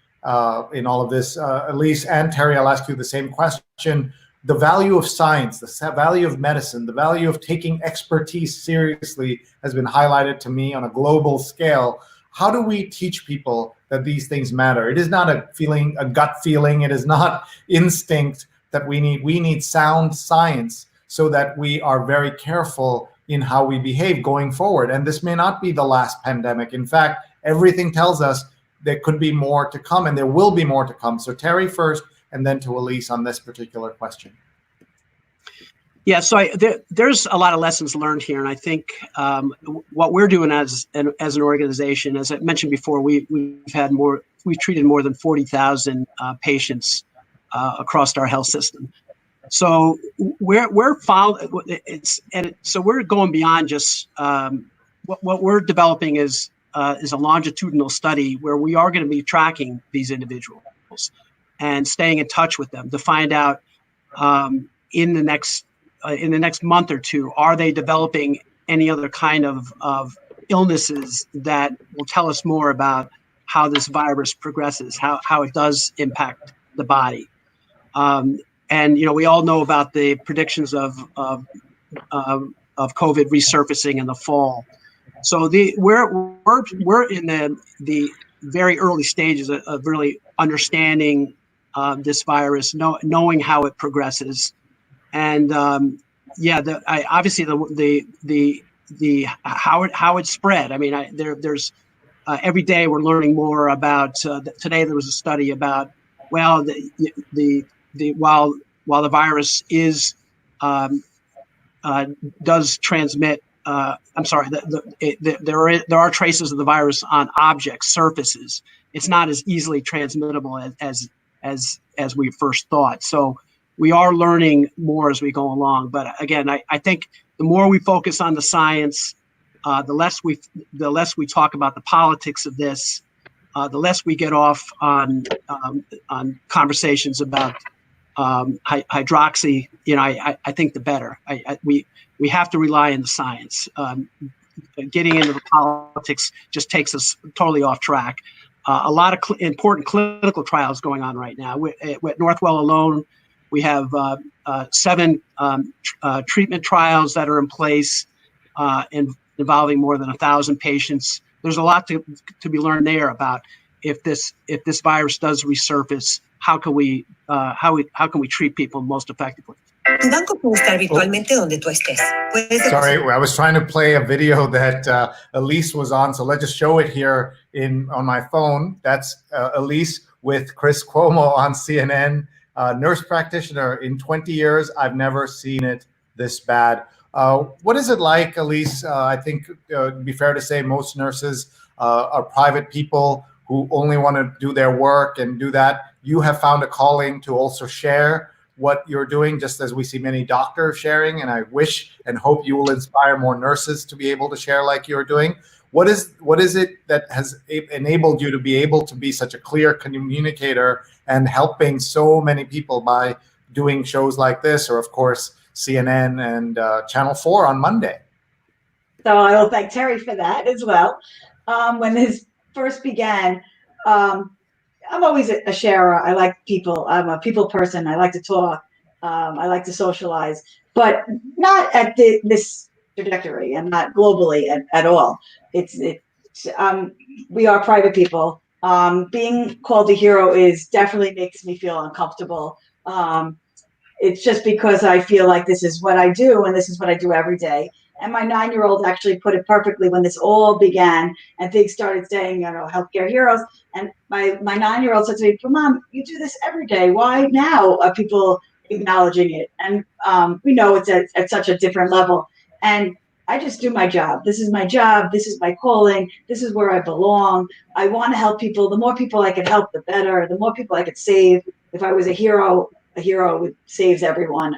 [SPEAKER 1] in all of this. Elyse and Terry, I'll ask you the same question. The value of science, the value of medicine, the value of taking expertise seriously has been highlighted to me on a global scale. How do we teach people that these things matter? It is not a feeling, a gut feeling. It is not instinct that we need. We need sound science so that we are very careful in how we behave going forward. And this may not be the last pandemic. In fact, everything tells us there could be more to come, and there will be more to come. So Terry first, and then to Elyse on this particular question.
[SPEAKER 2] Yeah, so there's a lot of lessons learned here, and I think what we're doing as an organization, as I mentioned before, we've treated more than 40,000 patients across our health system. So we're going beyond just what we're developing is a longitudinal study where we are going to be tracking these individuals and staying in touch with them to find out in the next month or two, are they developing any other kind of illnesses that will tell us more about how this virus progresses, how it does impact the body. And we all know about the predictions of COVID resurfacing in the fall. So we're in the very early stages of really understanding this virus, knowing how it progresses, and obviously the how it spread. I mean, there's every day we're learning more about. Today there was a study about while the virus does transmit. There are traces of the virus on objects, surfaces. It's not as easily transmittable as we first thought. So we are learning more as we go along. But again, I think the more we focus on the science, the less we talk about the politics of this, the less we get off on conversations about hydroxy. I think the better. We have to rely on the science. Getting into the politics just takes us totally off track. A lot of important clinical trials going on right now. With Northwell alone, we have 7 treatment trials that are in place involving more than 1,000 patients. There's a lot to be learned there about if this virus does resurface, how can we treat people most effectively.
[SPEAKER 1] Sorry, I was trying to play a video that Elyse was on, so let's just show it here on my phone. That's Elyse with Chris Cuomo on CNN. Nurse practitioner. In 20 years, I've never seen it this bad. What is it like, Elyse? I think it'd be fair to say most nurses are private people who only want to do their work and do that. You have found a calling to also share what you're doing, just as we see many doctors sharing, and I wish and hope you will inspire more nurses to be able to share like you're doing. What is it that has enabled you to be able to be such a clear communicator and helping so many people by doing shows like this, or of course CNN and Channel 4 on Monday?
[SPEAKER 3] So I will thank Terry for that as well. When this first began, I'm always a sharer. I like people. I'm a people person. I like to talk. I like to socialize, but not at this trajectory and not globally at all. We are private people. Being called a hero definitely makes me feel uncomfortable. It's just because I feel like this is what I do and this is what I do every day. And my 9-year-old actually put it perfectly when this all began and things started saying, healthcare heroes. And my 9-year-old said to me, "But Mom, you do this every day. Why now are people acknowledging it?" And we know it's at such a different level. And I just do my job. This is my job. This is my calling. This is where I belong. I want to help people. The more people I can help, the better. The more people I could save. If I was a hero saves everyone.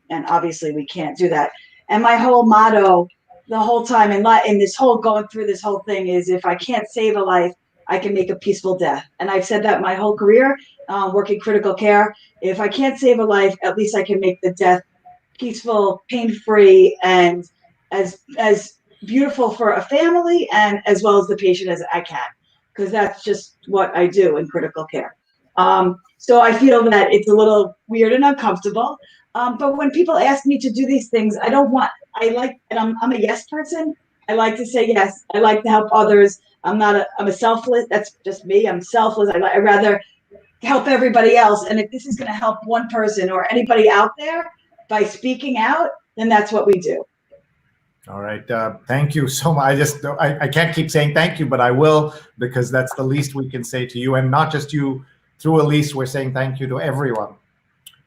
[SPEAKER 3] And obviously we can't do that. And my whole motto the whole time in this whole going through this whole thing is, if I can't save a life, I can make a peaceful death. And I've said that my whole career, working critical care. If I can't save a life, at least I can make the death peaceful, pain-free, and as beautiful for a family and as well as the patient as I can, because that's just what I do in critical care. So I feel that it's a little weird and uncomfortable. But when people ask me to do these things, I'm a yes person. I like to say yes. I like to help others. I'm a selfless, that's just me. I'm selfless. I'd rather help everybody else. And if this is going to help one person or anybody out there by speaking out, then that's what we do.
[SPEAKER 1] All right. Thank you so much. I can't keep saying thank you, but I will, because that's the least we can say to you. And not just you, through Elyse, we're saying thank you to everyone.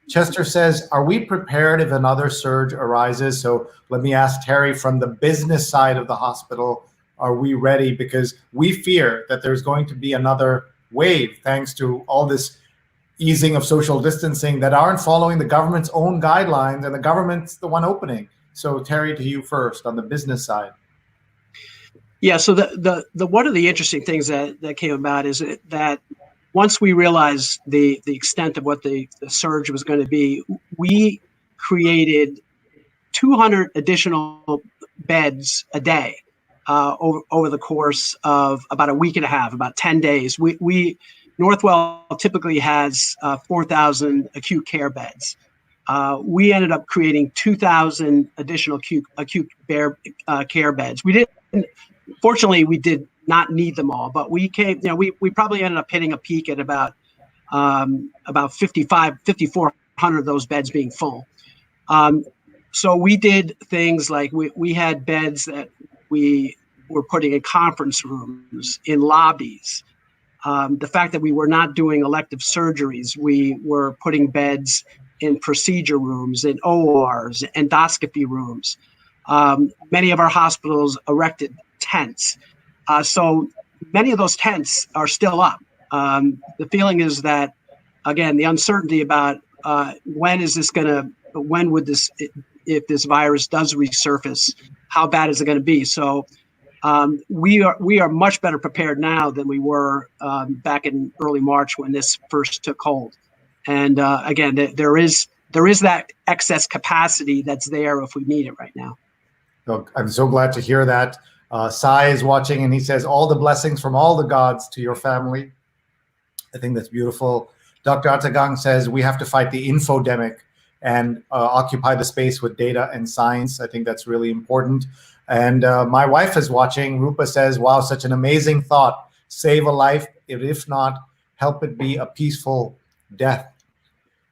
[SPEAKER 1] Chester says, are we prepared if another surge arises? So let me ask Terry, from the business side of the hospital, are we ready? Because we fear that there's going to be another wave thanks to all this easing of social distancing that aren't following the government's own guidelines, and the government's the one opening. So Terry, to you first on the business side.
[SPEAKER 2] Yeah, so the one of the interesting things that came about is that once we realized the extent of what the surge was going to be, we created 200 additional beds a day over the course of about a week and a half, about 10 days. Northwell typically has 4,000 acute care beds. We ended up creating 2,000 additional acute care beds. Fortunately, we did not need them all, but we probably ended up hitting a peak at about 5,400 of those beds being full. So we did things like we had beds that we were putting in conference rooms, in lobbies. The fact that we were not doing elective surgeries, we were putting beds in procedure rooms, in ORs, endoscopy rooms. Many of our hospitals erected tents. So many of those tents are still up. The feeling is that, again, the uncertainty about if this virus does resurface, how bad is it going to be? So we are much better prepared now than we were back in early March when this first took hold. And again, there is that excess capacity that's there if we need it right now.
[SPEAKER 1] Look, I'm so glad to hear that. Sai is watching, and he says, all the blessings from all the gods to your family. I think that's beautiful. Dr. Atagang says, we have to fight the infodemic and occupy the space with data and science. I think that's really important. And my wife is watching. Rupa says, wow, such an amazing thought. Save a life, if not, help it be a peaceful death.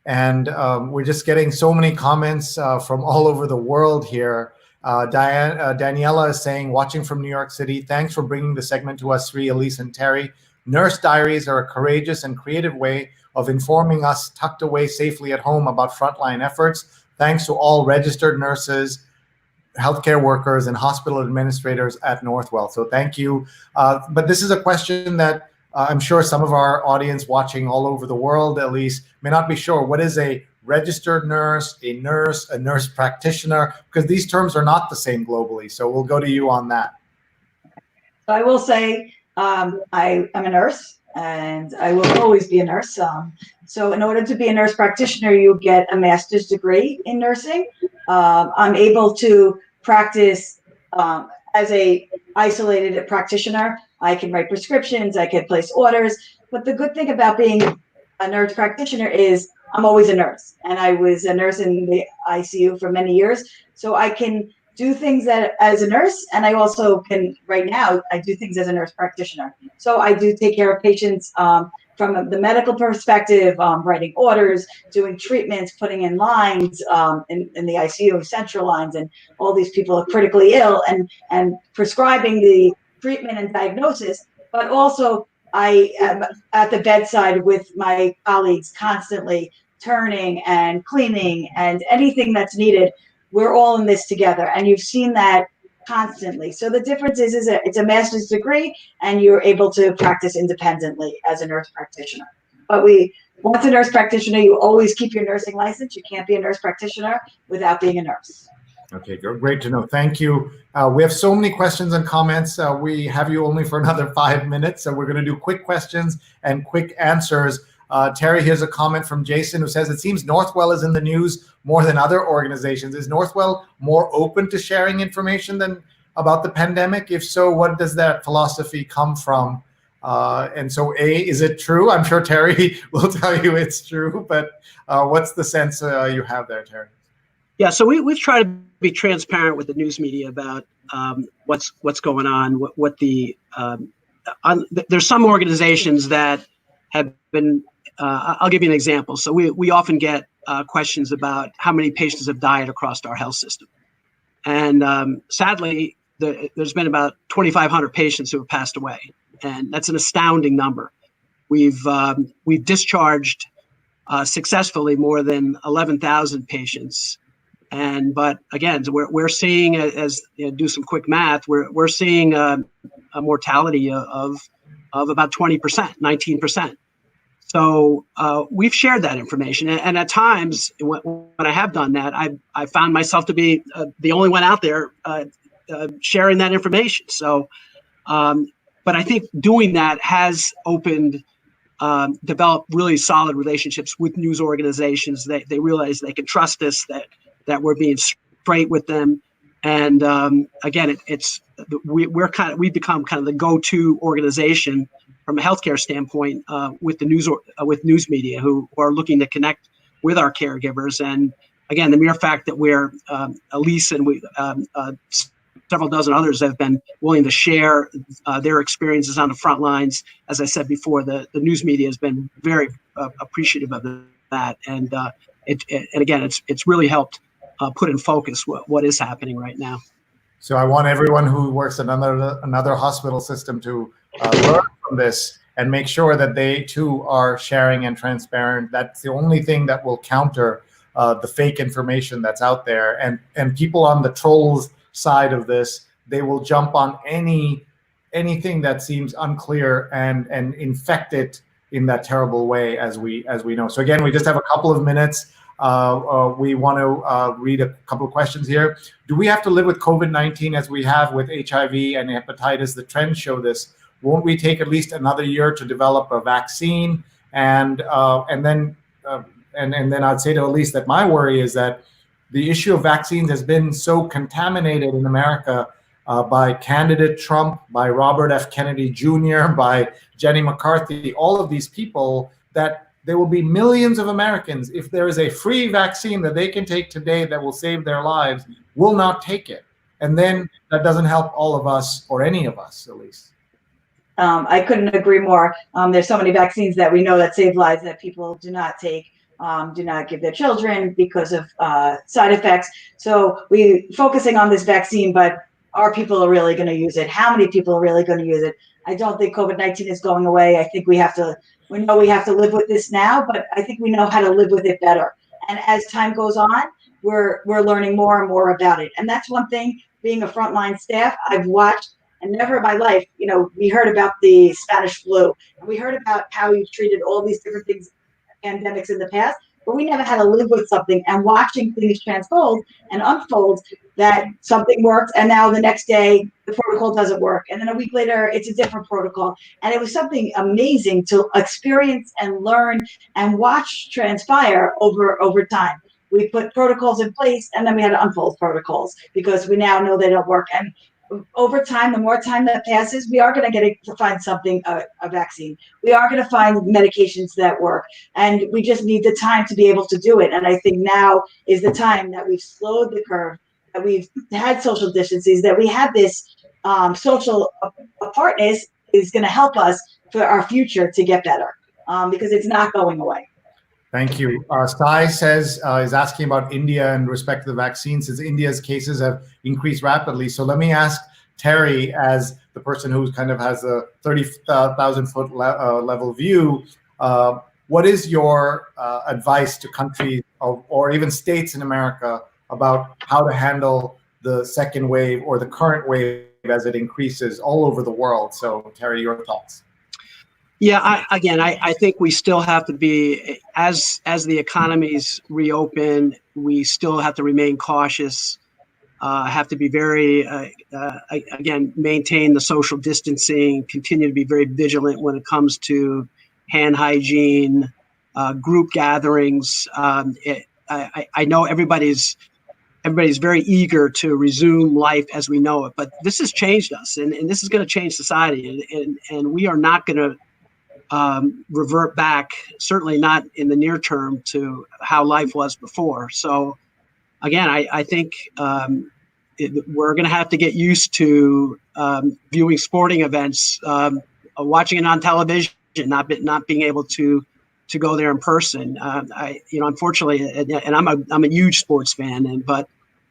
[SPEAKER 1] And we're just getting so many comments from all over the world here. Daniela is saying, watching from New York City, thanks for bringing the segment to us, Sree, Elyse, and Terry. Nurse diaries are a courageous and creative way of informing us tucked away safely at home about frontline efforts. Thanks to all registered nurses, healthcare workers, and hospital administrators at Northwell. So thank you. But this is a question that I'm sure some of our audience watching all over the world, at least, may not be sure. What is a registered nurse, a nurse practitioner? Because these terms are not the same globally. So we'll go to you on that.
[SPEAKER 3] So I will say I am a nurse, and I will always be a nurse. So in order to be a nurse practitioner, you get a master's degree in nursing. I'm able to practice as a isolated practitioner. I can write prescriptions, I can place orders. But the good thing about being a nurse practitioner is I'm always a nurse, and I was a nurse in the ICU for many years. So I can do things as a nurse, and I also can, right now, I do things as a nurse practitioner. So I do take care of patients from the medical perspective, writing orders, doing treatments, putting in lines in the ICU, central lines, and all these people are critically ill, and prescribing the treatment and diagnosis. But also I am at the bedside with my colleagues, constantly turning and cleaning and anything that's needed. We're all in this together. And you've seen that constantly. So the difference is that it's a master's degree and you're able to practice independently as a nurse practitioner. But once a nurse practitioner, you always keep your nursing license. You can't be a nurse practitioner without being a nurse.
[SPEAKER 1] Okay, great to know. Thank you. We have so many questions and comments. We have you only for another 5 minutes, so we're going to do quick questions and quick answers. Terry, here's a comment from Jason who says, it seems Northwell is in the news more than other organizations. Is Northwell more open to sharing information than about the pandemic? If so, what does that philosophy come from? And so is it true? I'm sure Terry will tell you it's true, but what's the sense you have there, Terry?
[SPEAKER 2] Yeah, so we've tried to be transparent with the news media about what's going on. There's some organizations that have been. I'll give you an example. So we often get questions about how many patients have died across our health system, and sadly, there's been about 2,500 patients who have passed away, and that's an astounding number. We've discharged successfully more than 11,000 patients. But again, we're seeing, as do some quick math, we're seeing a mortality of about 20%, 19%. So we've shared that information, and at times when I have done that, I found myself to be the only one out there sharing that information. So, but I think doing that has developed really solid relationships with news organizations. They realize they can trust us, that we're being straight with them. And again, we've become kind of the go-to organization from a healthcare standpoint with the news media who are looking to connect with our caregivers. And again, the mere fact that we're Elyse and several dozen others have been willing to share their experiences on the front lines. As I said before, the news media has been very appreciative of that, and again, it's really helped put in focus what is happening right now.
[SPEAKER 1] So I want everyone who works at another hospital system to learn from this and make sure that they too are sharing and transparent. That's the only thing that will counter the fake information that's out there. And people on the trolls side of this, they will jump on anything that seems unclear and infect it in that terrible way, as we know. So again, we just have a couple of minutes. We want to read a couple of questions here. Do we have to live with COVID-19 as we have with HIV and hepatitis? The trends show this. Won't we take at least another year to develop a vaccine? And then I'd say to Elyse that my worry is that the issue of vaccines has been so contaminated in America by candidate Trump, by Robert F. Kennedy Jr., by Jenny McCarthy, all of these people, that there will be millions of Americans, if there is a free vaccine that they can take today that will save their lives, will not take it. And then that doesn't help all of us, or any of us, at least.
[SPEAKER 3] I couldn't agree more. There's so many vaccines that we know that save lives that people do not take, do not give their children because of side effects. So we focusing on this vaccine, but are people really going to use it? How many people are really going to use it? I don't think COVID-19 is going away. I think we know we have to live with this now, but I think we know how to live with it better. And as time goes on, we're learning more and more about it. And that's one thing, being a frontline staff, I've watched, and never in my life, we heard about the Spanish flu, and we heard about how you treated all these different things, pandemics in the past, but we never had to live with something and watching things transfold and unfold, that something worked, and now the next day the protocol doesn't work, and then a week later it's a different protocol. And it was something amazing to experience and learn and watch transpire over time. We put protocols in place, and then we had to unfold protocols because we now know they don't work. And over time, the more time that passes, we are going to find something, a vaccine. We are going to find medications that work, and we just need the time to be able to do it. And I think now is the time that we've slowed the curve, that we've had social distances, that we have this social apartness is going to help us for our future to get better, because it's not going away.
[SPEAKER 1] Thank you. Sai says, is asking about India in respect to the vaccine, since India's cases have increased rapidly. So let me ask Terry, as the person who kind of has a 30,000 foot level view, what is your advice to countries or even states in America about how to handle the second wave or the current wave as it increases all over the world. So Terry, your thoughts?
[SPEAKER 2] Yeah, I think we still have to be, as the economies reopen, we still have to remain cautious, have to be very, again, maintain the social distancing, continue to be very vigilant when it comes to hand hygiene, group gatherings. I know everybody's very eager to resume life as we know it, but this has changed us, and this is going to change society, and we are not going to revert back, certainly not in the near term, to how life was before. So again, I think we're going to have to get used to viewing sporting events, watching it on television, not being able to go there in person. Unfortunately, and I'm a huge sports fan, but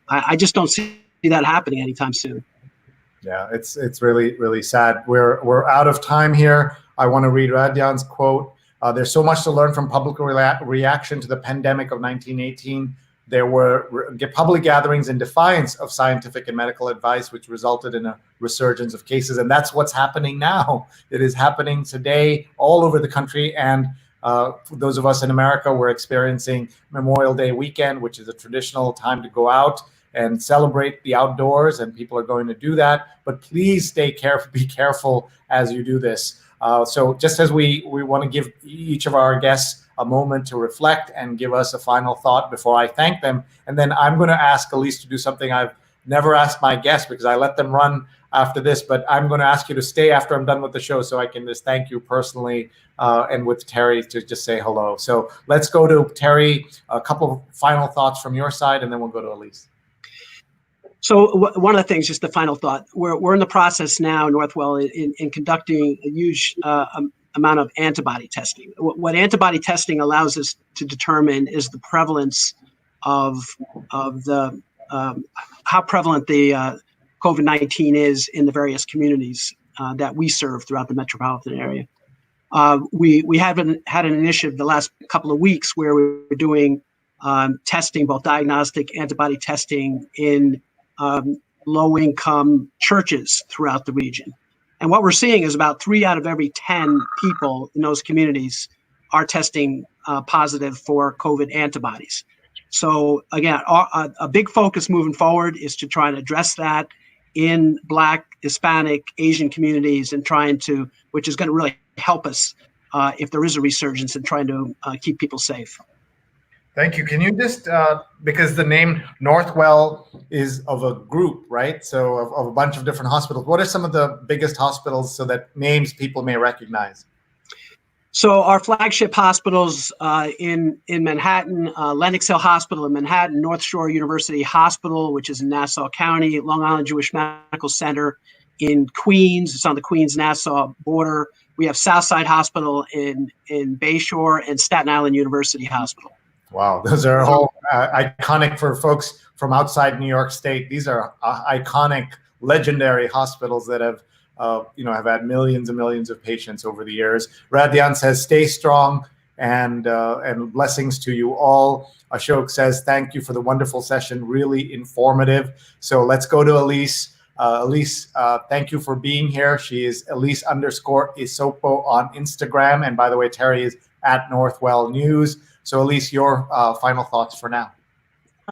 [SPEAKER 2] I just don't see that happening anytime soon.
[SPEAKER 1] Yeah, it's really, really sad. We're out of time here. I want to read Radhyan's quote. There's so much to learn from public reaction to the pandemic of 1918. There were public gatherings in defiance of scientific and medical advice, which resulted in a resurgence of cases. And that's what's happening now. It is happening today all over the country. And for those of us in America, we're experiencing Memorial Day weekend, which is a traditional time to go out and celebrate the outdoors, and people are going to do that. But please stay careful, be careful as you do this. So just as we want to give each of our guests a moment to reflect and give us a final thought before I thank them. And then I'm going to ask Elyse to do something I've never asked my guests because I let them run after this, but I'm going to ask you to stay after I'm done with the show so I can just thank you personally and with Terry to just say hello. So let's go to Terry, a couple of final thoughts from your side, and then we'll go to Elyse.
[SPEAKER 2] So one of the things, just a final thought, we're in the process now, Northwell, in conducting a huge amount of antibody testing. What antibody testing allows us to determine is the prevalence of the how prevalent the COVID-19 is in the various communities that we serve throughout the metropolitan area. We have had an initiative the last couple of weeks where we're doing testing, both diagnostic antibody testing in low-income churches throughout the region. And what we're seeing is about 3 out of every 10 people in those communities are testing positive for COVID antibodies. So again, a big focus moving forward is to try and address that in Black, Hispanic, Asian communities, and which is going to really help us if there is a resurgence, in trying to keep people safe.
[SPEAKER 1] Thank you. Can you just, because the name Northwell is of a group, right? So of a bunch of different hospitals. What are some of the biggest hospitals so that names people may recognize?
[SPEAKER 2] So our flagship hospitals in Manhattan, Lenox Hill Hospital in Manhattan, North Shore University Hospital, which is in Nassau County, Long Island Jewish Medical Center in Queens. It's on the Queens-Nassau border. We have Southside Hospital in Bayshore, and Staten Island University Hospital. Wow,
[SPEAKER 1] those are all iconic for folks from outside New York State. These are iconic, legendary hospitals that have had millions and millions of patients over the years. Radhyan says, "Stay strong and blessings to you all." Ashok says, "Thank you for the wonderful session, really informative." So let's go to Elyse. Elyse, thank you for being here. She is Elyse_Isopo on Instagram, and by the way, Terry is at Northwell News. So Elyse, your final thoughts for now.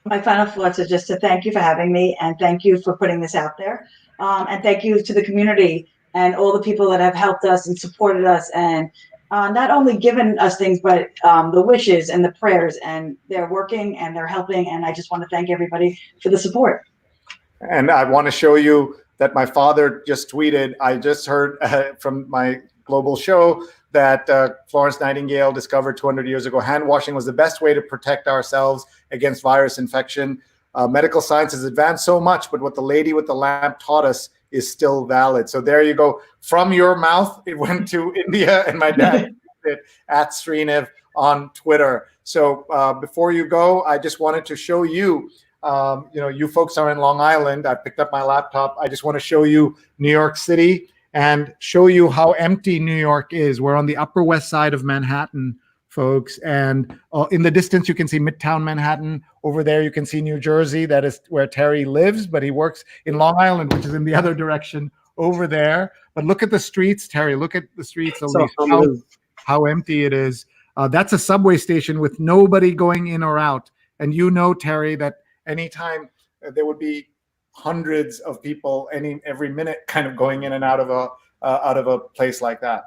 [SPEAKER 3] My final thoughts are just to thank you for having me, and thank you for putting this out there. And thank you to the community and all the people that have helped us and supported us, and not only given us things, but the wishes and the prayers, and they're working and they're helping. And I just want to thank everybody for the support.
[SPEAKER 1] And I want to show you that my father just tweeted, I just heard from my global show that Florence Nightingale discovered 200 years ago, hand washing was the best way to protect ourselves against virus infection. Medical science has advanced so much, but what the lady with the lamp taught us is still valid. So there you go. From your mouth, it went to India, and my dad it at Sreenev on Twitter. So before you go, I just wanted to show you, you folks are in Long Island. I picked up my laptop. I just want to show you New York City and show you how empty New York is. We're on the Upper West Side of Manhattan folks. And in the distance, you can see Midtown Manhattan. Over there, you can see New Jersey. That is where Terry lives, but he works in Long Island, which is in the other direction over there. But look at the streets, Terry. Look at the streets,
[SPEAKER 2] So,
[SPEAKER 1] how empty it is. That's a subway station with nobody going in or out. And you know, Terry, that anytime there would be hundreds of people every minute kind of going in and out of a place like that.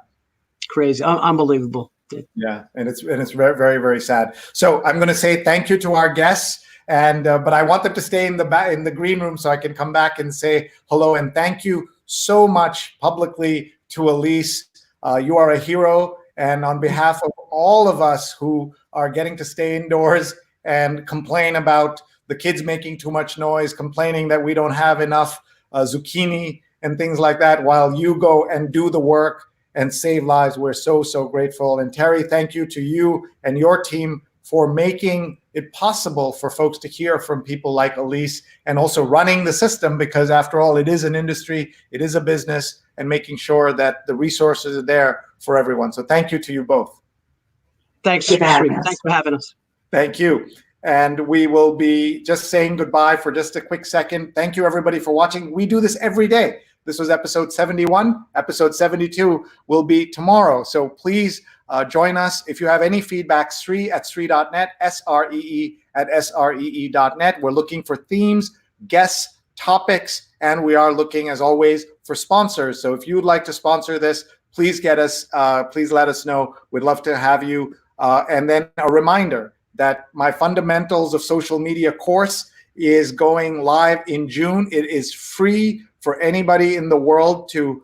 [SPEAKER 2] Crazy, unbelievable.
[SPEAKER 1] Yeah, and it's very, very, very sad. So I'm going to say thank you to our guests, and but I want them to stay in the green room so I can come back and say hello and thank you so much publicly to Elyse. You are a hero, and on behalf of all of us who are getting to stay indoors and complain about the kids making too much noise, complaining that we don't have enough zucchini and things like that, while you go and do the work and save lives. We're so, so grateful. And Terry, thank you to you and your team for making it possible for folks to hear from people like Elyse, and also running the system, because after all, it is an industry, it is a business, and making sure that the resources are there for everyone. So thank you to you both.
[SPEAKER 2] Thanks, Sree. Thanks for having us.
[SPEAKER 1] Thank you. And we will be just saying goodbye for just a quick second. Thank you, everybody, for watching. We do this every day. This was episode 71. Episode 72 will be tomorrow. So please join us. If you have any feedback, Sree@Sree.net, SREE@SREE.net. We're looking for themes, guests, topics, and we are looking, as always, for sponsors. So if you would like to sponsor this, please let us know. We'd love to have you. And then a reminder that my Fundamentals of Social Media course is going live in June. It is free for anybody in the world to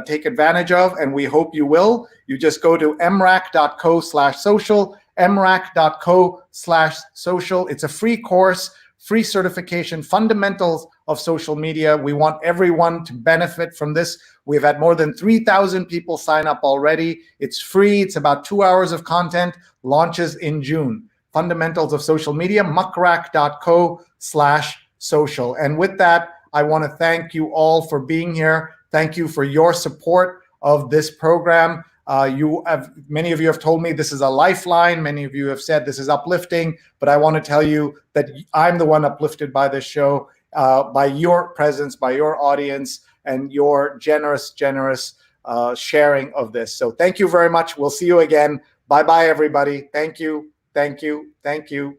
[SPEAKER 1] take advantage of, and we hope you will. You just go to mrac.co/social, mrac.co/social. It's a free course, free certification, Fundamentals of Social Media. We want everyone to benefit from this. We've had more than 3,000 people sign up already. It's free. It's about 2 hours of content. Launches in June. Fundamentals of Social Media, muckrack.co/social. And with that, I want to thank you all for being here. Thank you for your support of this program. Many of you have told me this is a lifeline. Many of you have said this is uplifting, but I want to tell you that I'm the one uplifted by this show, by your presence, by your audience, and your generous sharing of this. So thank you very much. We'll see you again. Bye-bye, everybody. Thank you. Thank you. Thank you.